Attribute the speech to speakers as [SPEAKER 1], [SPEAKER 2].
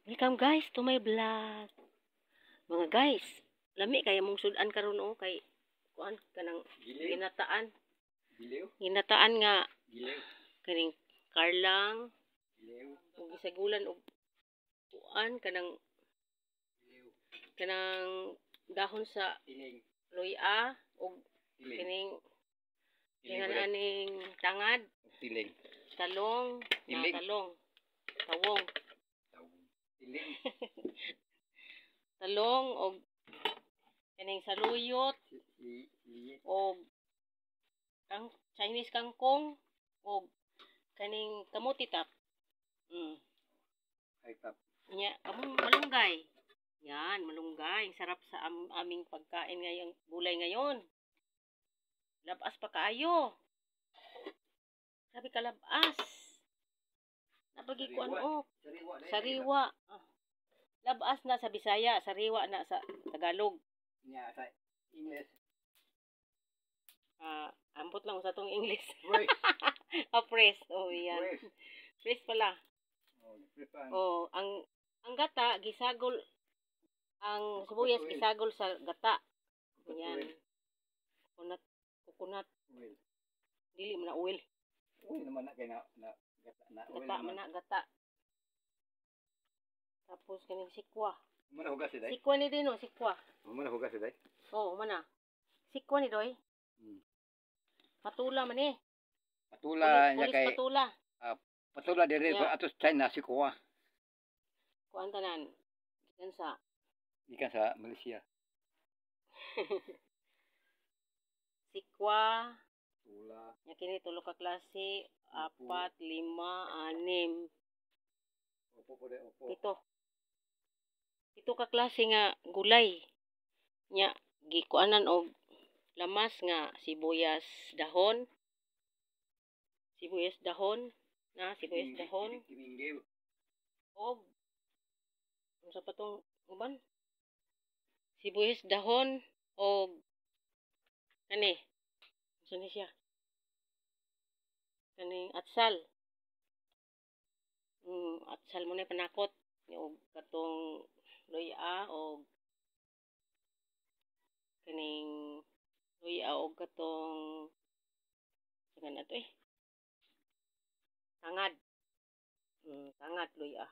[SPEAKER 1] Welcome guys to my vlog. Mga guys, lami kaya mong sudan karon o kay kuan kanang ginataan. Ginataan nga kaning karlang ug gisagulan og kuan kanang dahon sa luya ug kining aning tangad, talong, tawong. Talong og kaning saluyot og Chinese kangkong og kaning kamuti tap. Nya, malunggay. Yan, malunggay. Sarap sa aming pagkain ngayong gulay ngayon. Labas pa kaayo. Sabi ka labas. Napagi ko ano. Sariwa. Labas na sa Bisaya, sariwa na sa Tagalog.
[SPEAKER 2] Nya sa English.
[SPEAKER 1] Ambot lang sa tong English.
[SPEAKER 2] Press.
[SPEAKER 1] Press. Oh, yan. Press pala. Oh, ang gata gisagol, ang sibuyas gisagol sa gata. Yan. Coconut. Dili man na oil.
[SPEAKER 2] Oil naman na kay na
[SPEAKER 1] gata man na gata. Tapos kaning sikwa.
[SPEAKER 2] Muna hugas day.
[SPEAKER 1] Sikwa ni din no, sikwa.
[SPEAKER 2] Muna hugas day.
[SPEAKER 1] Oo, mana. Sikwa ni doy. Patula man eh.
[SPEAKER 2] Patula nya kay
[SPEAKER 1] patula.
[SPEAKER 2] Patula dire atos China sikwa.
[SPEAKER 1] Kuan tanan.
[SPEAKER 2] Ikan sa Malaysia.
[SPEAKER 1] Sikwa.
[SPEAKER 2] Patula.
[SPEAKER 1] Nya kini tulo ka klase, 4, 5, 6. Opo. Pito ka klase nga gulay. Nya gikuanan og lamas nga sibuyas dahon. Sibuyas dahon. Og unsa pa tong uban? Sibuyas dahon og kani. Unsa ni siya? Kaning atsal. Atsal mo na panakot. Og katong luya og kaning luya og katong sanga na to tangad. Tangad luya.